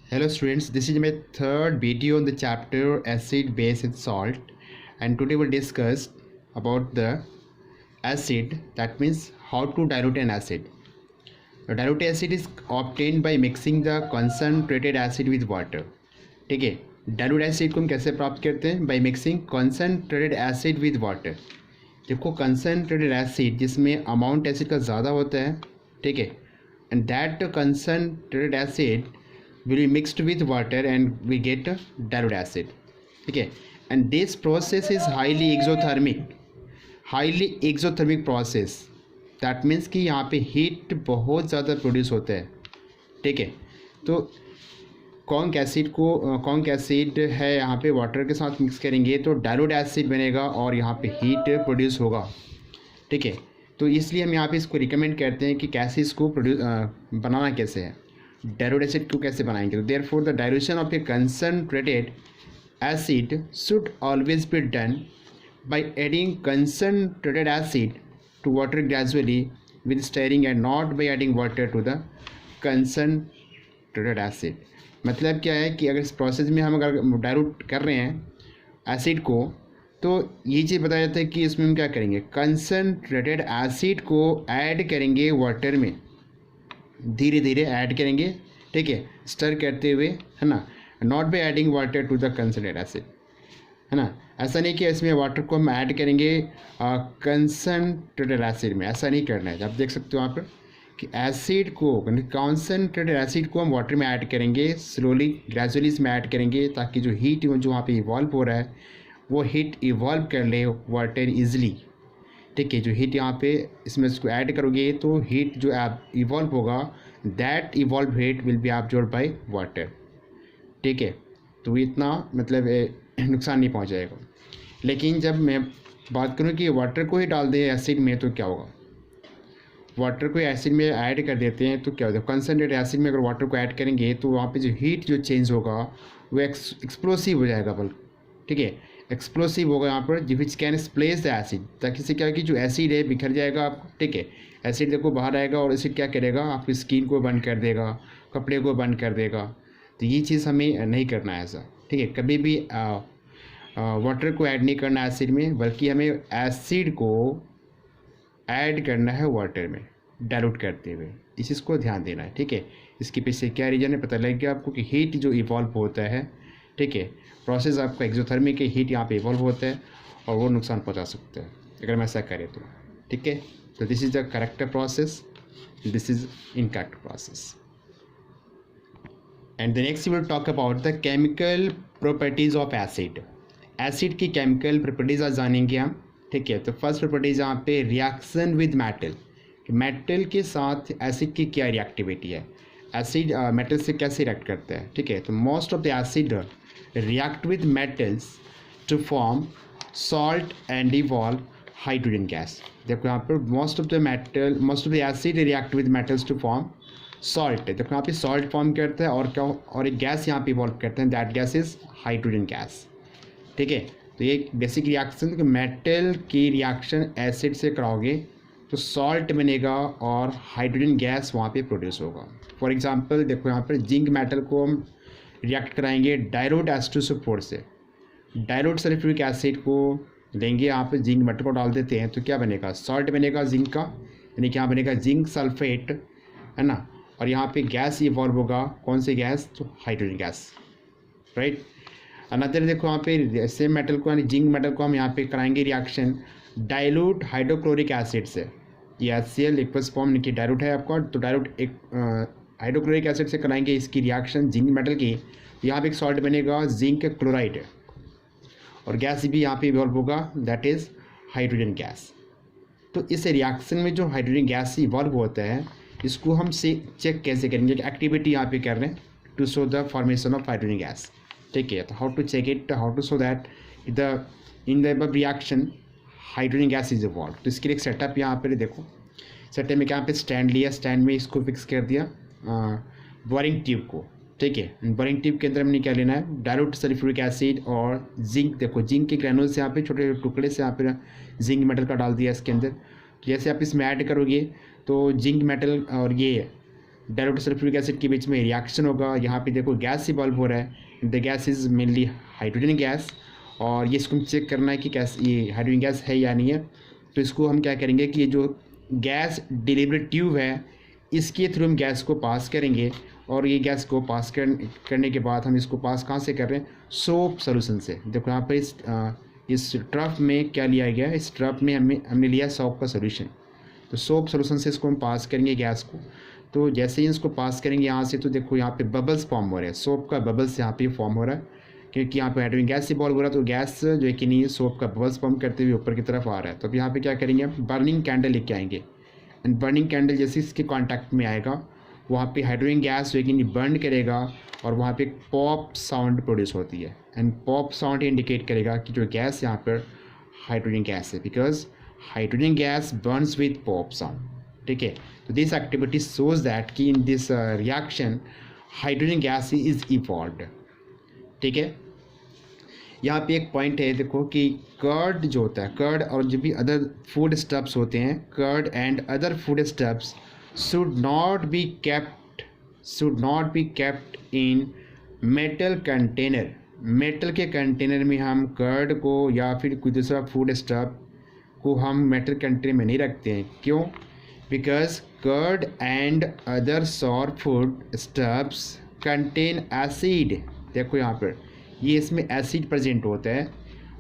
Hello students, this is my third video on the chapter acid, base and salt, and today we'll discuss about the acid, that means how to dilute an acid. The dilute acid is obtained by mixing the concentrated acid with water. ठीक है, dilute acid को हम कैसे प्राप्त करते हैं? By mixing concentrated acid with water. देखो concentrated acid जिसमें अमाउंट एसिड का ज़्यादा होता है, ठीक है, and that concentrated acid will be mixed with water and we get a dilute acid. ठीक है, and this process is highly exothermic process. that means कि यहाँ पे हीट बहुत ज़्यादा प्रोड्यूस होता है. ठीक है, तो कॉन्क एसिड है यहाँ पे वाटर के साथ मिक्स करेंगे तो डाइल्यूट एसिड बनेगा और यहाँ पे हीट प्रोड्यूस होगा. ठीक है, तो इसलिए हम यहाँ पे इसको रिकमेंड करते हैं कि कैसे इसको बनाना कैसे है, डाइल्यूट एसिड को कैसे बनाएंगे. तो therefore the dilution of a concentrated acid should always be done by adding concentrated acid to water gradually with stirring and not by adding water to the concentrated acid. मतलब क्या है कि अगर इस प्रोसेस में हम अगर डाइल्यूट कर रहे हैं एसिड को तो ये चीज़ बताया जाता है कि इसमें हम क्या करेंगे, कंसनट्रेटेड एसिड को ऐड करेंगे वाटर में, धीरे धीरे ऐड करेंगे. ठीक है, स्टर करते हुए, है ना, not by adding water to the concentrated acid, है ना. ऐसा नहीं कि इसमें वाटर को हम ऐड करेंगे कंसनट्रेटेड एसिड में, ऐसा नहीं करना है. आप देख सकते हो वहाँ पर कि एसिड को, कंसनट्रेटेड एसिड को हम वाटर में ऐड करेंगे, स्लोली ग्रेजुअली इसमें ऐड करेंगे ताकि जो हीट जो वहाँ पे इवॉल्व हो रहा है वो हीट इवॉल्व कर ले वाटर ईजिली. ठीक है, जो हीट यहाँ पे इसमें इसको ऐड करोगे तो हीट जो इवॉल्व होगा, that evolve heat will be absorbed by water. ठीक है, तो इतना मतलब नुकसान नहीं पहुँचाएगा. लेकिन जब मैं बात करूँ कि वाटर को ही डाल दें एसिड में तो क्या होगा, वाटर को एसिड में ऐड कर देते हैं तो क्या होता है, कंसनट्रेटेड एसिड में अगर वाटर को ऐड करेंगे तो वहाँ पे जो हीट जो चेंज होगा वो एक्सप्लोसिव हो जाएगा. बल्कि ठीक है, एक्सप्लोसिव होगा यहाँ पर, विच कैन स्प्लेस द एसिड, ताकि इससे क्या है कि जो एसिड है बिखर जाएगा आपको. ठीक है, एसिड देखो बाहर आएगा और एसिड क्या करेगा, आपकी स्किन को बंद कर देगा, कपड़े को बंद कर देगा. तो ये चीज़ हमें नहीं करना है ऐसा. ठीक है, कभी भी वाटर को ऐड नहीं करना एसिड में, बल्कि हमें एसिड को ऐड करना है वाटर में डाइल्यूट करते हुए. इस चीज़ को ध्यान देना है. ठीक है, इसके पीछे क्या रीज़न है पता लग गया आपको कि हीट जो इवॉल्व होता है, ठीक है, प्रोसेस आपका एक्सोथर्मिक हीट यहाँ पे इवॉल्व होता है और वो नुकसान पहुँचा सकता है अगर हम ऐसा करें तो. ठीक है, तो this is the correct process, this is incorrect process. And the next will talk about the chemical properties of acid. Acid की केमिकल प्रॉपर्टीज़ आज जानेंगे हम. ठीक है, तो फर्स्ट प्रॉपर्टीज़ यहाँ पे रिएक्शन विद मेटल. मेटल के साथ एसिड की क्या रिएक्टिविटी है, एसिड मेटल से कैसे रिएक्ट करता है. ठीक है, तो most of the acid react with metals to form salt and evolve hydrogen gas. देखो यहाँ पर most of the acid react with metals to form salt. देखो यहाँ पे salt फॉर्म करता है और क्या, और एक गैस यहाँ पे इवॉल्व करते हैं, that gas is hydrogen gas. ठीक है, तो ये बेसिक रिएक्शन कि मेटल की रिएक्शन एसिड से कराओगे तो सॉल्ट बनेगा और हाइड्रोजन गैस वहाँ पे प्रोड्यूस होगा. फॉर एग्जांपल देखो यहाँ पर जिंक मेटल को हम रिएक्ट कराएंगे डाइल्यूट H2SO4 से. डाइल्यूट सल्फ्यूरिक एसिड को लेंगे, यहाँ पे जिंक मेटल को डाल देते हैं तो क्या बनेगा, सॉल्ट बनेगा जिंक का, यानी कि यहाँ बनेगा जिंक सल्फेट, है ना. और यहाँ पे गैस इवॉल्व होगा, कौन सी गैस, तो हाइड्रोजन गैस. राइट. अनदर देखो यहाँ पे सेम मेटल को, यानी जिंक मेटल को हम यहाँ पे कराएंगे रिएक्शन डाइल्यूट हाइड्रोक्लोरिक एसिड से. ये HCl लिक्विड फॉर्म की डाइल्यूट है आपका, तो डाइल्यूट एक हाइड्रोक्लोरिक एसिड से कराएंगे इसकी रिएक्शन जिंक मेटल की. यहाँ पे एक सॉल्ट बनेगा जिंक क्लोराइड और गैस भी यहाँ पे इवॉल्व होगा, दैट इज़ हाइड्रोजन गैस. तो इस रिएक्शन में जो हाइड्रोजन गैस इवॉल्व होता है इसको हम से चेक कैसे करेंगे, एक्टिविटी यहाँ पे कर रहे हैं to show the formation of hydrogen gas. ठीक है, तो how to check it, how to show that in the above reaction hydrogen gas is evolve. तो इसके लिए एक सेटअप यहाँ पर देखो, सेटअप में यहाँ पे स्टैंड लिया, स्टैंड में इसको फिक्स कर दिया बोरिंग ट्यूब को. ठीक है, बोरिंग ट्यूब के अंदर हमने क्या लेना है, डाइल्यूट सल्फ्यूरिक एसिड और जिंक. देखो जिंक के ग्रैनुल से यहाँ पे छोटे टुकड़े से यहाँ पे जिंक मेटल का डाल दिया इसके अंदर. तो जैसे आप इसमें ऐड करोगे तो जिंक मेटल और ये डाइल्यूटेड सल्फ्यूरिक एसिड के बीच में रिएक्शन होगा। यहाँ पे देखो गैस इवॉल्व हो रहा है, the gas is mainly hydrogen gas, और ये इसको चेक करना है कि कैसे ये हाइड्रोजन गैस है या नहीं है। तो इसको हम क्या करेंगे कि ये जो गैस डिलीवरी ट्यूब है इसके थ्रू हम गैस को पास करेंगे, और ये गैस को पास करने के बाद हम इसको पास कहाँ से कर रहे हैं, सोप सोल्यूशन से। देखो यहाँ पर इस ट्रफ में क्या लिया गया है, इस ट्रफ में हमने लिया सोप का सोल्यूशन। तो सोप सोल्यूशन से इसको हम पास करेंगे गैस को। तो जैसे ही इसको पास करेंगे यहाँ से, तो देखो यहाँ पे बबल्स फॉर्म हो रहे हैं, सोप का बबल्स यहाँ पे फॉर्म हो रहा है, क्योंकि यहाँ पे हाइड्रोजन गैस इवॉल्व हो रहा है। तो गैस जो है कि नहीं, सोप का बबल्स फॉर्म करते हुए ऊपर की तरफ आ रहा है। तो अब यहाँ पे क्या करेंगे, हम बर्निंग कैंडल लेके आएंगे, एंड बर्निंग कैंडल जैसे इसके कॉन्टैक्ट में आएगा वहाँ पे हाइड्रोजन गैस जो है कि नहीं बर्न करेगा, और वहाँ पे पॉप साउंड प्रोड्यूस होती है, एंड पॉप साउंड इंडिकेट करेगा कि जो गैस यहाँ पर हाइड्रोजन गैस है, because hydrogen gas Burns with pop sound. ठीक है, तो दिस एक्टिविटी शोज दैट कि इन this reaction hydrogen gas is evolved. ठीक है, यहाँ पे एक पॉइंट है, देखो कि कर्ड जो होता है, कर्ड और जो भी अदर फूड स्टफ्स होते हैं, curd and other food stuffs should not be kept in metal container। Metal के कंटेनर में हम कर्ड को या फिर कोई दूसरा फूड स्टफ को हम मेटल कंटेनर में नहीं रखते हैं। क्यों? Because curd and other sour food stuffs contain acid. देखो यहाँ पर ये इसमें एसिड प्रेजेंट होता है,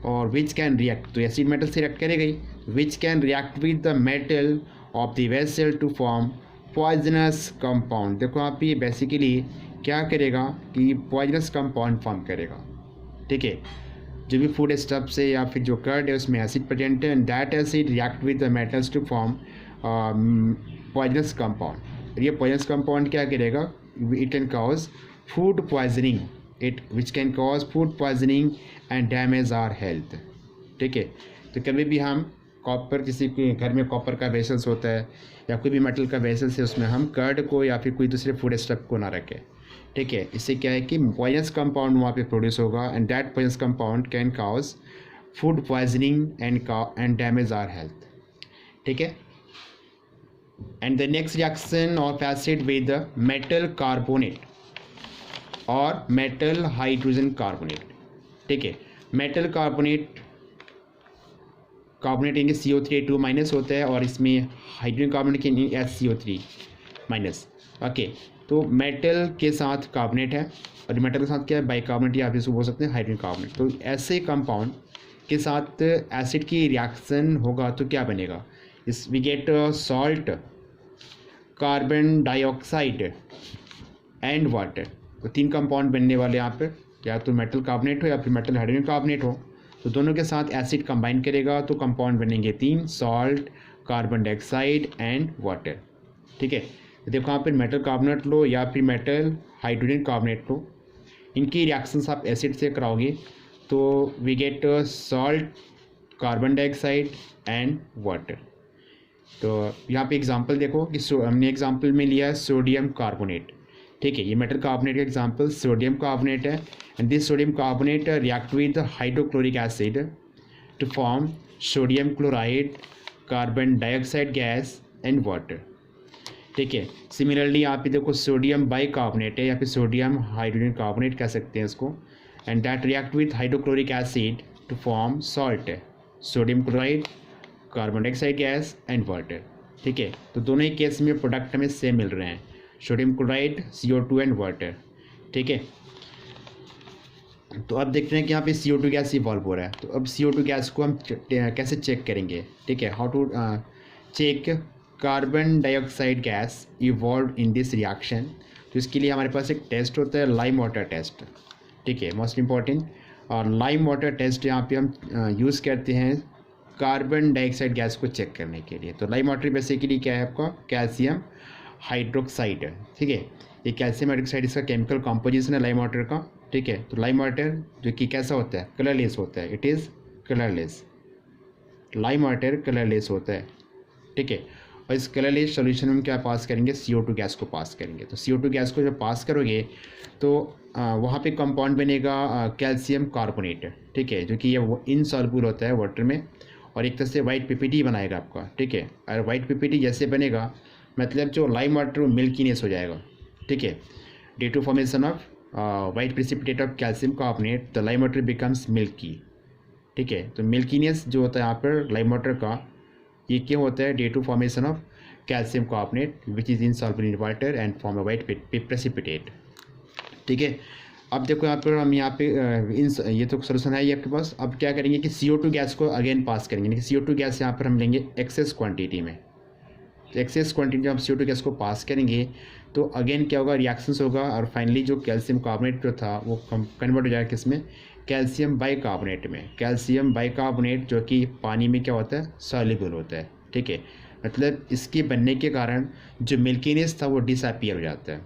और विच कैन रिएक्ट, तो एसिड मेटल से रिएक्ट करेगा ही, which can react with the metal of the vessel to form poisonous compound. देखो आप ये बेसिकली क्या करेगा कि पॉइजनस कंपाउंड फॉर्म करेगा। ठीक है, जो भी फूड स्टफ से या फिर जो कर्ड है उसमें एसिड प्रेजेंट है, and that acid react with the metals to form poisonous compound. ये पॉइजनस कंपाउंड क्या करेगा, it can cause food poisoning, which can cause food poisoning and damage our health. ठीक है, तो कभी भी हम कॉपर, किसी के घर में कॉपर का वेसल्स होता है या कोई भी मेटल का वेसल्स है, उसमें हम कर्ड को या फिर कोई दूसरे फूड स्टफ को ना रखें। ठीक है, इससे क्या है कि पॉइजनस कंपाउंड वहाँ पे प्रोड्यूस होगा, and that poisonous compound can cause food poisoning and damage our health. ठीक है, and the next reaction of acid with metal carbonate और मेटल हाइड्रोजन कार्बोनेट। ठीक है, मेटल कार्बोनेट यानी CO3 माइनस होता है, और इसमें हाइड्रोजन कार्बोनेट के HCO3 माइनस। ओके, तो मेटल के साथ कार्बोनेट है, और मेटल के साथ क्या है, बाइकार्बोनेट, या आप इसको बोल सकते हैं हाइड्रोजन कार्बोनेट। तो ऐसे कंपाउंड के साथ एसिड की रिएक्शन होगा तो क्या बनेगा, इस we get salt, carbon dioxide and water. तो 3 कंपाउंड बनने वाले यहाँ पे, या तो मेटल कार्बोनेट हो या फिर मेटल हाइड्रोजन कार्बोनेट हो। तो दोनों के साथ एसिड कंबाइन करेगा तो कंपाउंड बनेंगे 3, salt, carbon dioxide and water. ठीक है, तो देखो यहाँ पर मेटल कार्बोनेट लो या फिर मेटल हाइड्रोजन कार्बोनेट लो, इनकी रिएक्शंस आप एसिड से कराओगे तो we get salt, carbon dioxide and water. तो यहाँ पे एग्जांपल देखो कि हमने एग्जांपल में लिया है सोडियम कार्बोनेट। ठीक है, ये मेटल कार्बोनेट का एग्जांपल सोडियम कार्बोनेट है, and this sodium carbonate react with hydrochloric acid to form sodium chloride, carbon dioxide gas and water. ठीक है, सिमिलरली यहाँ पे देखो सोडियम बाइकार्बोनेट है या फिर सोडियम हाइड्रोजन कार्बोनेट कह सकते हैं इसको, and that react with hydrochloric acid to form salt है, sodium chloride, carbon dioxide gas and water. ठीक है, तो दोनों ही केस में प्रोडक्ट हमें सेम मिल रहे हैं, sodium chloride, CO2 and water. ठीक है, तो अब देखते हैं कि यहाँ पे CO2 गैस इवॉल्व हो रहा है। तो अब CO2 गैस को हम कैसे चेक करेंगे। ठीक है, how to check carbon dioxide gas evolve in this reaction. तो इसके लिए हमारे पास एक टेस्ट होता है, लाइम वाटर टेस्ट। ठीक है, मोस्ट इम्पॉर्टेंट, और लाइम वाटर टेस्ट यहाँ पे हम यूज़ करते हैं कार्बन डाइऑक्साइड गैस को चेक करने के लिए। तो लाइम वाटर बेसिकली क्या है आपका, कैल्शियम हाइड्रोक्साइड है। ठीक है, ये कैल्शियम हाइड्रोक्साइड इसका केमिकल कॉम्पोजिशन है लाइम वाटर का। ठीक है, तो लाइम वाटर जो कि कैसा होता है, कलरलेस होता है, it is colourless. Lime water colourless होता है। ठीक है, और इस कलरलेस सॉल्यूशन में क्या पास करेंगे, CO2 गैस को पास करेंगे। तो CO2 गैस को जब पास करोगे तो वहाँ पे कंपाउंड बनेगा कैल्शियम कार्बोनेट। ठीक है, जो कि ये इनसॉल्युबल होता है वाटर में, और एक तरह से वाइट PPT बनाएगा आपका। ठीक है, और वाइट PPT जैसे बनेगा मतलब जो लाइम वाटर वो मिल्कीनेस हो जाएगा, ठीक है। Due to formation of white precipitate of calcium carbonate the lime water becomes milky, ठीक है। तो मिल्कीनेस जो होता है यहाँ पर लाइम वाटर का, ये क्यों होता है? Due to formation of calcium carbonate which is insoluble in water and form a white precipitate, ठीक है। अब देखो यहाँ पर हम यहाँ पे ये तो सोल्यूशन है ये आपके पास। अब क्या करेंगे कि CO2 गैस को अगेन पास करेंगे, यानी कि CO2 गैस यहाँ पर हम लेंगे एक्सेस क्वांटिटी में। तो एक्सेस क्वांटिटी जब हम CO2 गैस को पास करेंगे तो अगेन क्या होगा? रिएक्शंस होगा और फाइनली जो कैल्शियम कार्बोनेट जो था वो कन्वर्ट हो जाएगा किस में? कैल्शियम बाइकार्बोनेट में। कैल्शियम बाइकार्बोनेट जो कि पानी में क्या होता है? सॉल्युबल होता है, ठीक है। मतलब इसके बनने के कारण जो मिल्कीनेस था वो डिसअपीयर हो जाता है,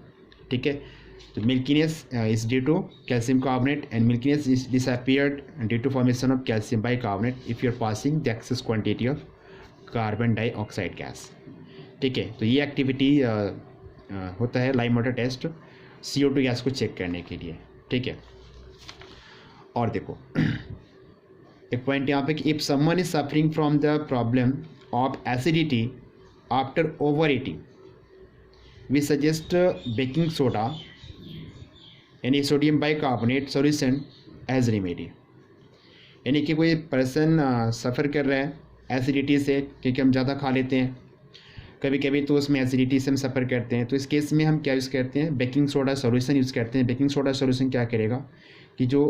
ठीक है। तो milkiness is due to calcium carbonate and milkiness is disappeared due to formation of calcium bicarbonate if you are passing the excess quantity of carbon dioxide gas, ठीक है। तो ये एक्टिविटी होता है lime water test CO2 gas को check करने के लिए, ठीक है। और देखो एक पॉइंट यहाँ पे कि if someone is suffering from the problem of acidity after overeating we suggest baking soda यानी sodium bicarbonate solution as remedy. यानी कि कोई पर्सन सफ़र कर रहा है एसिडिटी से, क्योंकि हम ज़्यादा खा लेते हैं कभी कभी, तो उसमें एसिडिटी से हम सफ़र करते हैं। तो इस केस में हम क्या यूज़ करते हैं? बेकिंग सोडा सॉल्यूशन यूज़ करते हैं। बेकिंग सोडा सॉल्यूशन क्या करेगा कि जो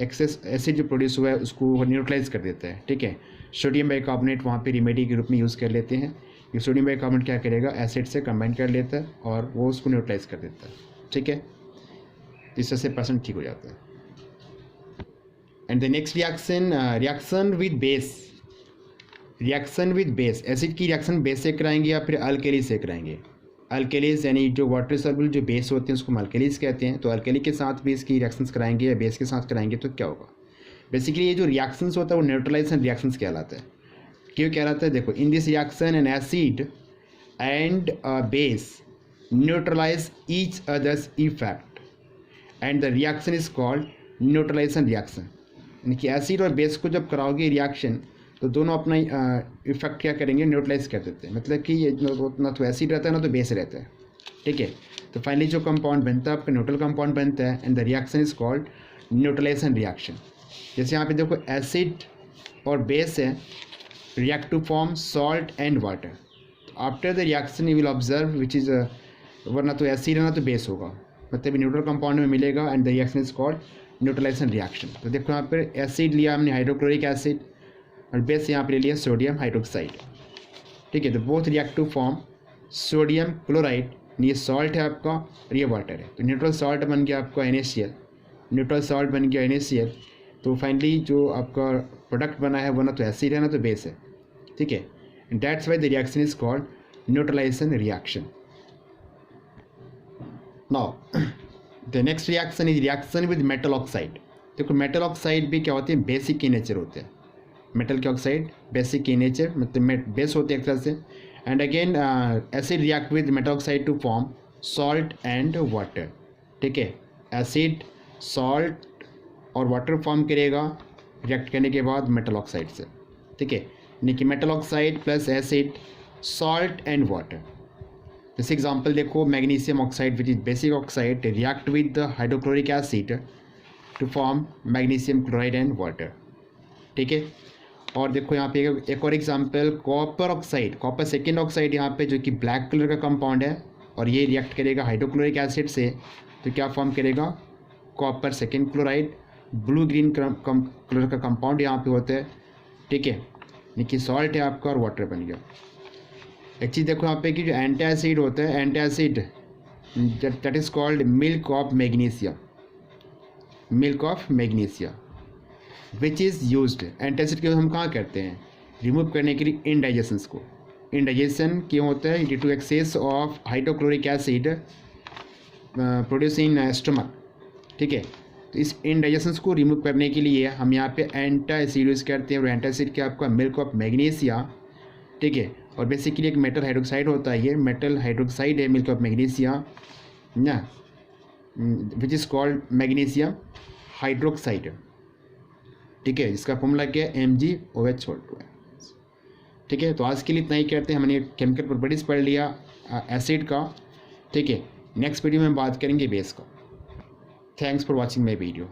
एक्सेस एसिड जो प्रोड्यूस हुआ है उसको न्यूट्रलाइज कर देता है, ठीक है। सोडियम बाइकार्बोनेट वहाँ पे रेमेडी के रूप में यूज़ कर लेते हैं। ये सोडियम बाइकार्बोनेट क्या करेगा? एसिड से कंबाइन कर लेता है और वो उसको न्यूट्रलाइज कर देता है, ठीक है। इस से परसेंट ठीक हो जाता है। And the next reaction with base. Reaction with base, acid की रिएक्शन बेस से कराएंगे या फिर अल्केली से कराएंगे? अल्केलीज यानी जो वाटर सॉल्युबल जो बेस होते हैं उसको हम अल्केलीज कहते हैं। तो अल्केली के साथ भी इसकी रिएक्शंस कराएंगे या बेस के साथ कराएंगे तो क्या होगा? बेसिकली ये जो रिएक्शंस होता है वो न्यूट्रलाइजेशन रिएक्शंस कहलाता है। क्यों कहलाता है? देखो, in this reaction an acid and base neutralise each others effect and the reaction is called neutralisation reaction. यानी कि एसिड और बेस को जब कराओगे रिएक्शन तो दोनों अपना इफेक्ट क्या करेंगे? न्यूट्रलाइज कर देते हैं। मतलब कि ये ना तो एसिड रहता है ना तो बेस रहता है, ठीक है। तो फाइनली जो कंपाउंड बनता है आपका न्यूट्रल कंपाउंड बनता है and the reaction is called neutralisation reaction. जैसे यहाँ पे देखो एसिड और बेस है, react to form salt and water. After the reaction you will observe which is वरना तो एसिड है ना तो बेस होगा, मतलब न्यूट्रल कंपाउंड में मिलेगा and the reaction is called neutralisation reaction. तो देखो यहाँ पर एसिड लिया हमने हाइड्रोक्लोरिक एसिड और बेस यहाँ पर ले लिया सोडियम हाइड्रोक्साइड, ठीक है। तो both react to form sodium chloride, ये सॉल्ट है आपका और ये वाटर है। तो न्यूट्रल सॉल्ट बन गया आपका NaCl, न्यूट्रल सॉल्ट बन गया NaCl। तो फाइनली जो आपका प्रोडक्ट बना है वो ना तो एसिड है ना तो बेस है, ठीक है। That's why the reaction is called neutralisation reaction. Now the next reaction is reaction with metal oxide. देखो मेटल ऑक्साइड भी क्या होते हैं? बेसिक इन नेचर होते हैं। मेटल के ऑक्साइड बेसिक इन नेचर मतलब बेस होते हैं एक तरह से। And again acid react with metal oxide to form salt and water, ठीक है। एसिड सॉल्ट और वाटर फॉर्म करेगा रिएक्ट करने के बाद मेटल ऑक्साइड से, ठीक है। यानी कि metal oxide plus acid salt and water. जैसे एग्जांपल देखो, magnesium oxide which is basic oxide react with the hydrochloric acid to form magnesium chloride and water, ठीक है। और देखो यहाँ पे एक और example copper oxide, copper second oxide यहाँ पे जो कि ब्लैक कलर का कंपाउंड है और ये रिएक्ट करेगा हाइड्रोक्लोरिक एसिड से, तो क्या फॉर्म करेगा? Copper second chloride, blue green colour का कंपाउंड यहाँ पे होता है, ठीक है। यानी कि सॉल्ट है आपका और वाटर बन गया। एक चीज़ देखो यहाँ पे कि जो एंटी एसिड होता है, anti acid that is called milk of magnesia, milk of magnesia which is used. Antacid के हम कहाँ करते हैं? रिमूव करने के लिए इंडाइजेशंस को। इंडाइजेशन क्यों होता है? Due to excess of hydrochloric acid produce in stomach, ठीक है। तो इस इंडाइजेशंस को रिमूव करने के लिए हम यहाँ पे एंटासिड यूज़ करते हैं और एंटासिड क्या आपका मिल्क ऑफ मैग्नीशिया, ठीक है। और बेसिकली एक मेटल हाइड्रोक्साइड होता है, ये मेटल हाइड्रोक्साइड है मिल्क ऑफ मैग्नीशिया ना, which is called magnesium hydroxide, ठीक है। इसका फॉर्मूला क्या है? MgOH, ठीक है। तो आज के लिए इतना ही कहते हैं, हमने केमिकल प्रॉपर्टीज़ पढ़ लिया। एसिड का, ठीक है। नेक्स्ट वीडियो में बात करेंगे बेस का। Thanks for watching my video.